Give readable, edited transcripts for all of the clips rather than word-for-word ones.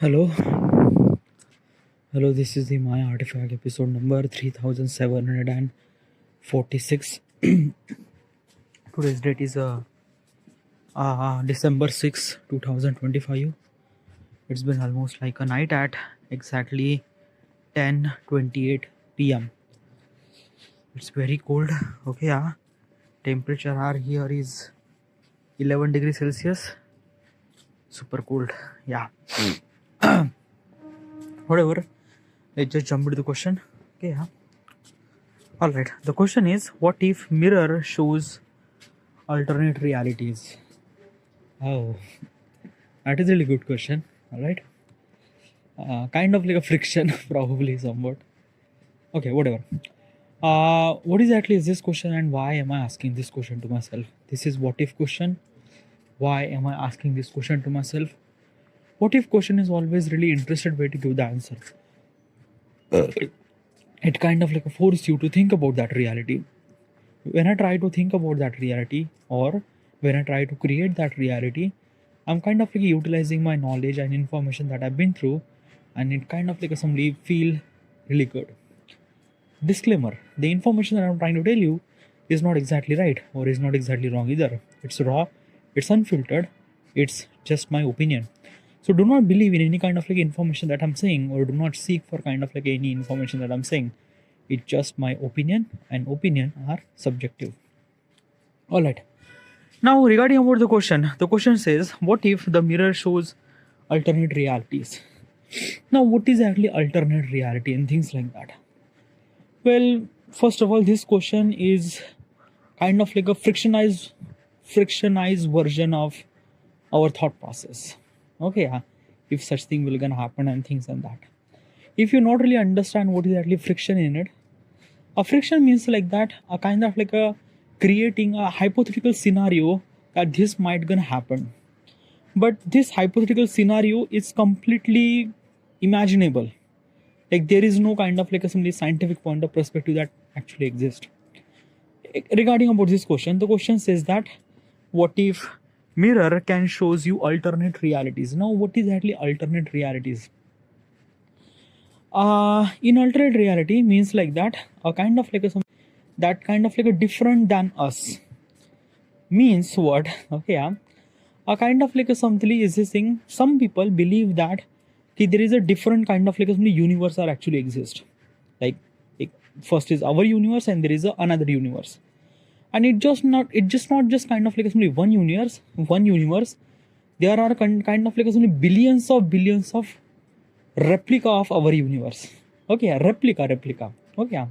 Hello, this is the My Artifact episode number 3746. Today's date is December 6, 2025. It's been almost like a night at exactly 10:28 p.m. It's very cold. Okay, yeah. Temperature here is 11 degrees Celsius. Super cold. Yeah. Whatever. Let's just jump into the question. Okay, yeah. Alright, the question is, what if mirror shows alternate realities? Oh, that is a really good question. Alright. Kind of like a friction, probably somewhat. Okay, whatever. What exactly is this question and why am I asking this question to myself? This is what if question. Why am I asking this question to myself? What if question is always really interested way to give the answer. It kind of like forces you to think about that reality. When I try to think about that reality, or when I try to create that reality, I'm kind of like utilizing my knowledge and information that I've been through, and it kind of like suddenly feel really good. Disclaimer: the information that I'm trying to tell you is not exactly right or is not exactly wrong either. It's raw, it's unfiltered, it's just my opinion. So do not believe in any kind of like information that I'm saying, or do not seek for kind of like any information that I'm saying. It's just my opinion, and opinion are subjective. Alright. Now regarding about the question says, what if the mirror shows alternate realities? Now what is actually alternate reality and things like that? Well, first of all, this question is kind of like a frictionized version of our thought process. Okay, yeah, if such thing will gonna happen and things like that. If you not really understand what is actually friction in it, a friction means like that, a kind of like a creating a hypothetical scenario that this might gonna happen. But this hypothetical scenario is completely imaginable. Like there is no kind of like a simply scientific point of perspective that actually exists. Regarding about this question, the question says that what if mirror can shows you alternate realities? Now what is actually alternate realities? In alternate reality means like that a kind of like a that kind of like a different than us means what? Okay, yeah, a kind of like a something is this thing. Some people believe that there is a different kind of like a universe are actually exist. Like first is our universe and there is another universe, and it just not just kind of like only one universe. There are kind of like only billions of replica of our universe. Okay, replica. Okay,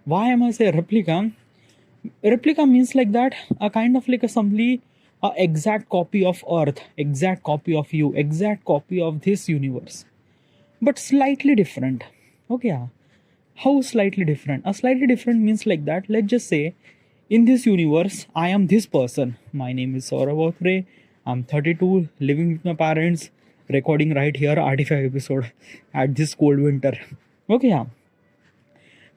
why am I say replica? Replica means like that a kind of like a simply a exact copy of earth, exact copy of you, exact copy of this universe, but slightly different. Okay, how slightly different? A slightly different means like that, let's just say in this universe I am this person. My name is Saurabh Othre. I'm 32, living with my parents, recording right here Artifact episode at this cold winter. Okay, yeah.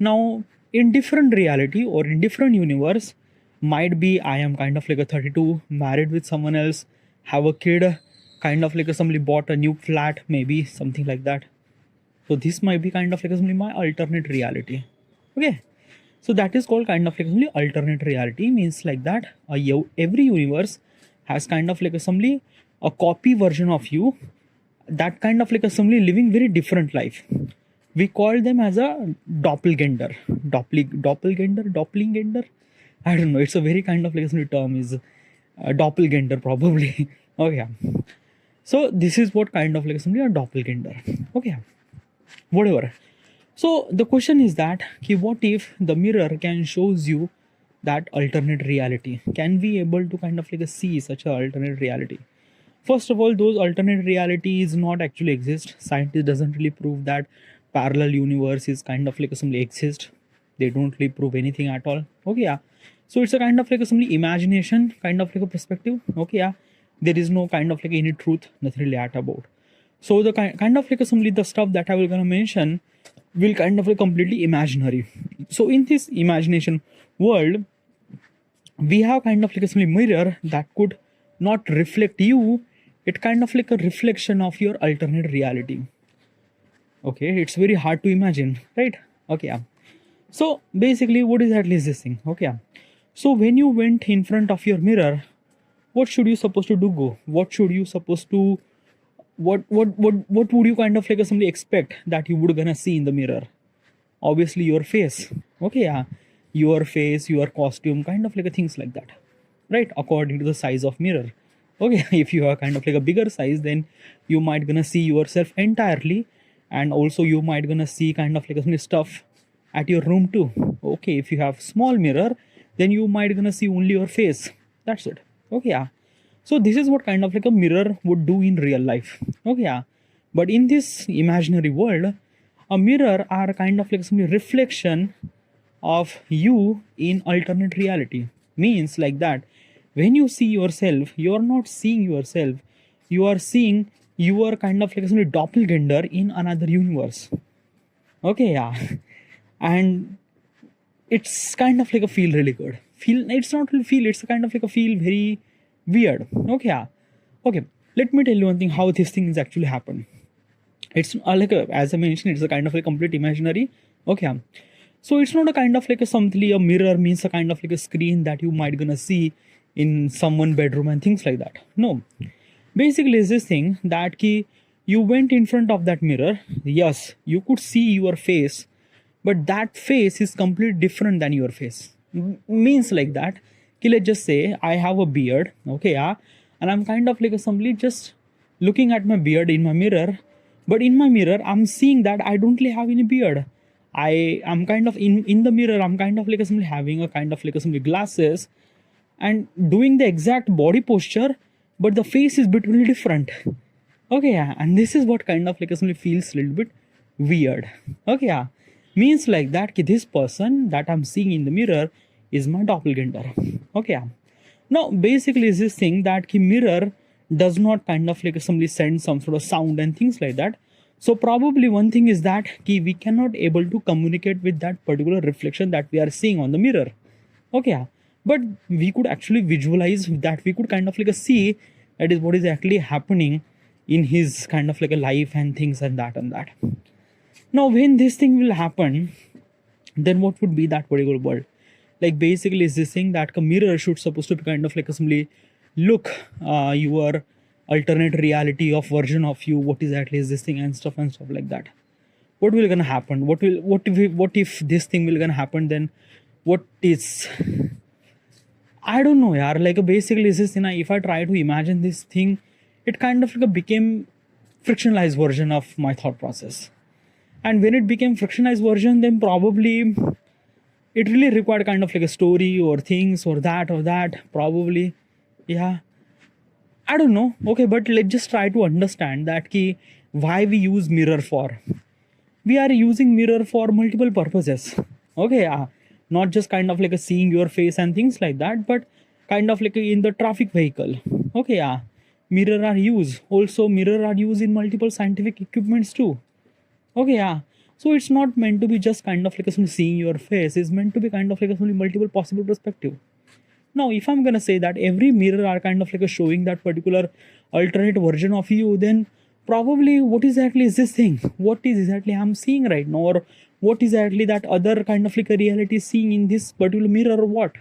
Now in different reality or in different universe, might be I am kind of like a 32, married with someone else, have a kid, kind of like a somebody bought a new flat, maybe something like that. So this might be kind of like a my alternate reality. Okay, so that is called kind of like alternate reality. Means like that every universe has kind of like a copy version of you, that kind of like a living very different life. We call them as a doppelganger. Doppelganger. I don't know. It's a very kind of like a term is doppelganger probably. Okay. So this is what kind of like a doppelganger. Okay. Whatever. So the question is that what if the mirror can shows you that alternate reality? Can we able to kind of like see such an alternate reality? First of all, those alternate realities not actually exist. Scientists doesn't really prove that parallel universe is kind of like simply exist. They don't really prove anything at all. Okay, yeah. So it's a kind of like a simply imagination, kind of like a perspective. Okay, yeah. There is no kind of like any truth, nothing really at about. So the kind of like a simply the stuff that I will gonna mention will kind of like completely imaginary. So in this imagination world, we have kind of like a simply mirror that could not reflect you it kind of like a reflection of your alternate reality. Okay, it's very hard to imagine, right? Okay, yeah. So basically, what exactly is this thing? Okay, yeah. So when you went in front of your mirror, what should you supposed to do? Go. What should you supposed to? What would you kind of like simply expect that you would gonna see in the mirror? Obviously, your face. Okay, yeah, your face, your costume, kind of like a things like that, right? According to the size of mirror. Okay, if you are kind of like a bigger size, then you might gonna see yourself entirely, and also you might gonna see kind of like some stuff at your room too. Okay, if you have small mirror, then you might gonna see only your face. That's it. Okay, yeah. So this is what kind of like a mirror would do in real life. Okay, yeah. But in this imaginary world, a mirror are kind of like some reflection of you in alternate reality. Means like that when you see yourself, you are not seeing yourself, you are seeing your kind of like some doppelganger in another universe. Okay, yeah. And it's kind of like a feel really good. Feel, it's not really feel, it's kind of like a feel very weird. Okay, yeah. Okay, let me tell you one thing how this thing is actually happen. It's like a, as I mentioned, it's a kind of like complete imaginary. Okay, yeah. So it's not a kind of like a something, a mirror means a kind of like a screen that you might gonna see in someone bedroom and things like that. No, basically it's this thing that ki you went in front of that mirror. Yes, you could see your face, but that face is completely different than your face. Means like that ki, let's just say I have a beard. Okay, yeah, and I'm kind of like simply just looking at my beard in my mirror, but in my mirror I'm seeing that I don't really have any beard. I am kind of in the mirror, I'm kind of like simply having a kind of like some glasses and doing the exact body posture, but the face is bit really different. Okay, yeah, and this is what kind of like simply feels a little bit weird. Okay, yeah, means like that ki this person that I'm seeing in the mirror is my doppelganger. Okay, yeah. Now basically is this thing that ki mirror does not kind of like simply send some sort of sound and things like that. So probably one thing is that ki we cannot able to communicate with that particular reflection that we are seeing on the mirror. Okay, yeah. But we could actually visualize that, we could kind of like see that is what is actually happening in his kind of like a life and things and that and that. Now when this thing will happen, then what would be that particular world? Like basically is this thing that a mirror should supposed to be kind of like simply look your alternate reality of version of you, what exactly is this thing and stuff like that. What will gonna happen? What if this thing will gonna happen? Then what is, I don't know, yaar. Like basically is this thing, if I try to imagine this thing, it kind of like became frictionalized version of my thought process. And when it became frictionalized version, then probably it really required kind of like a story or things or that probably. Yeah, I don't know. Okay, but let's just try to understand that ki why we use mirror for. We are using mirror for multiple purposes. Okay, yeah. Not just kind of like a seeing your face and things like that, but kind of like in the traffic vehicle. Okay, yeah. Mirror are used. Also, mirror are used in multiple scientific equipments too. Okay, yeah. So it's not meant to be just kind of like a seeing your face. It's meant to be kind of like a multiple possible perspective. Now, if I'm gonna say that every mirror are kind of like a showing that particular alternate version of you, then probably what exactly is this thing? What is exactly I'm seeing right now, or what exactly that other kind of like a reality is seeing in this particular mirror or what?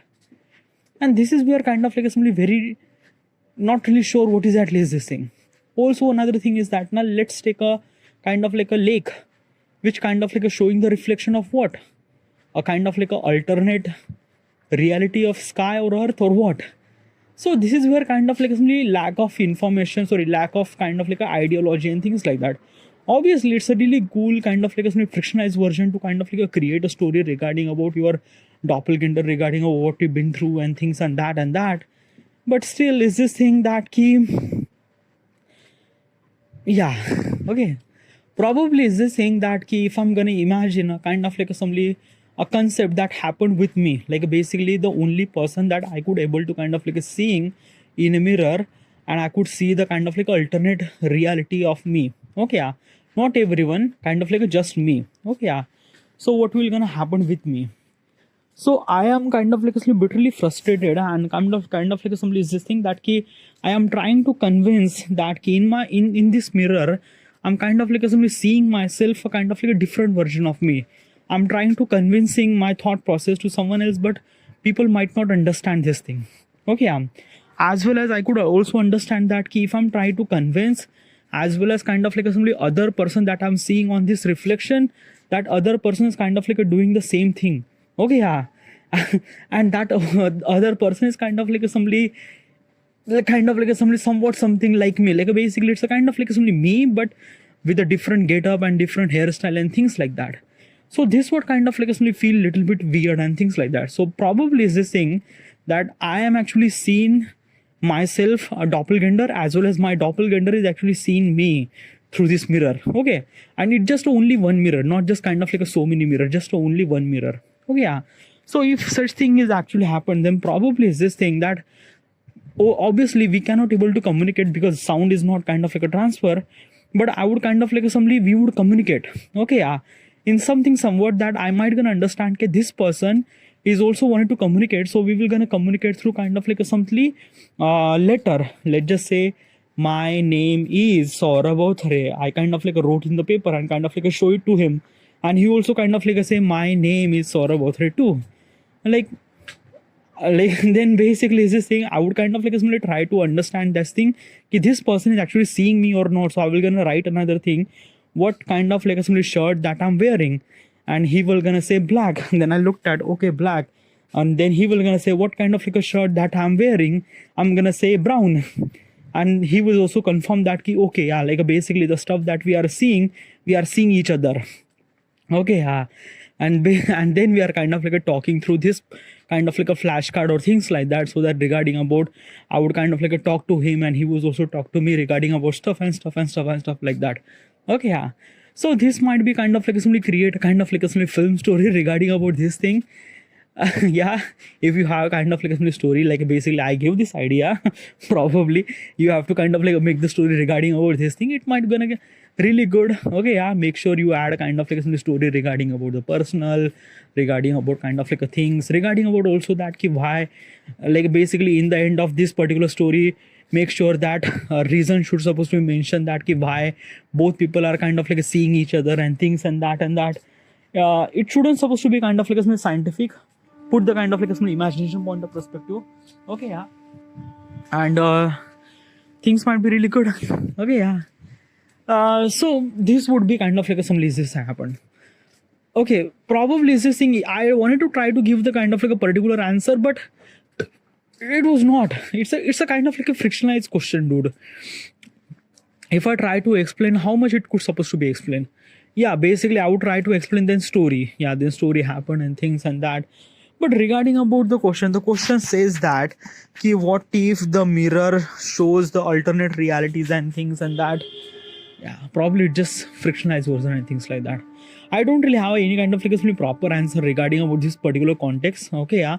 And this is where kind of like simply very not really sure what exactly is this thing. Also, another thing is that now let's take a kind of like a lake, which kind of like a showing the reflection of what? A kind of like a alternate reality of sky or earth or what? So this is where kind of like simply lack of information, lack of kind of like a ideology and things like that. Obviously it's a really cool kind of like a frictionalized version to kind of like a create a story regarding about your doppelganger, regarding of what you've been through and things and that. But still is this thing that key, yeah, okay, probably is this thing that key, if I'm gonna imagine a kind of like a concept that happened with me, like basically the only person that I could able to kind of like seeing in a mirror, and I could see the kind of like alternate reality of me. Okay, yeah, not everyone, kind of like just me. Okay, yeah. So what will gonna happen with me? So I am kind of like bitterly frustrated, and kind of like somebody is this thing that ki I am trying to convince that ki in this mirror I'm kind of like somebody seeing myself a kind of like a different version of me. I'm trying to convincing my thought process to someone else, but people might not understand this thing. Okay, as well as I could also understand that ki if I'm trying to convince, as well as kind of like somebody other person that I'm seeing on this reflection, that other person is kind of like doing the same thing. Okay, and that other person is kind of like somebody, kind of like somebody somewhat something like me. Like basically, it's a kind of like somebody me, but with a different get up and different hairstyle and things like that. So this would kind of like somebody feel little bit weird and things like that. So probably is this thing that I am actually seeing myself a doppelganger, as well as my doppelganger is actually seeing me through this mirror. Okay, and it's just only one mirror, not just kind of like a so many mirror, just only one mirror. Okay, so if such thing is actually happened, then probably is this thing that, oh, obviously we cannot able to communicate because sound is not kind of like a transfer, but I would kind of like somebody we would communicate. Okay, in something somewhat that I might gonna understand that this person is also wanted to communicate, so we will gonna communicate through kind of like a something letter. Let's just say my name is Saurabh Authare. I kind of like wrote in the paper and kind of like show it to him, and he also kind of like say my name is Saurabh Authare too. Like then basically is this thing I would kind of like simply try to understand this thing that this person is actually seeing me or not. So I will gonna write another thing, what kind of like a simply shirt that I'm wearing, and he will gonna say black. And then I looked at, okay, black, and then he will gonna say what kind of like a shirt that I'm wearing, I'm gonna say brown. And he will also confirm that ki, okay, like basically the stuff that we are seeing each other. Okay, and then we are kind of like talking through this kind of like a flashcard or things like that, so that regarding about I would kind of like talk to him, and he was also talk to me regarding about stuff like that. Okay, so this might be kind of like somebody create a kind of like a film story regarding about this thing. Yeah, if you have kind of like a story, like basically I give this idea, probably you have to kind of like make the story regarding about this thing. It might gonna get really good. Okay, make sure you add a kind of like a story regarding about the personal, regarding about kind of like a things, regarding about also that ki why, like basically in the end of this particular story, make sure that reason should supposed to be mentioned, that ki why both people are kind of like seeing each other and things and that it shouldn't supposed to be kind of like a scientific, put the kind of like a imagination point of perspective. Okay, and things might be really good. Okay, so this would be kind of like some this happened. Okay, probably is this thing I wanted to try to give the kind of like a particular answer, but it was not. It's a kind of like a frictionalized question, dude. If I try to explain how much it could supposed to be explained, basically I would try to explain then story. Then story happened and things and that. But regarding about the question says that ki what if the mirror shows the alternate realities and things and that. Probably just frictionalized version and things like that. I don't really have any kind of like a proper answer regarding about this particular context. Okay,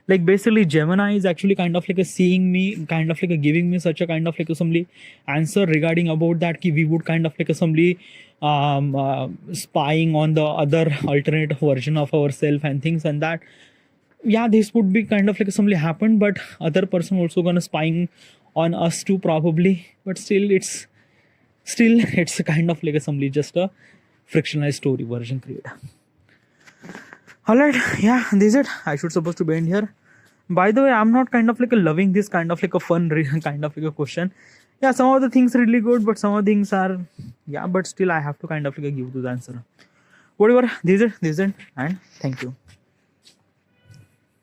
like basically Gemini is actually kind of like a seeing me, kind of like a giving me such a kind of like a somebody answer regarding about that ki we would kind of like a somebody spying on the other alternate version of ourselves and things and that. This would be kind of like something happened, but other person also gonna spying on us too probably. But still it's a kind of like a somebody just a frictionalized story version create. Alright, this is it. I should supposed to be end here. By the way, I'm not kind of like a loving this kind of like a fun kind of like a question. Some of the things are really good, but some of the things are but still I have to kind of like give to the answer. Whatever, this is it, and thank you.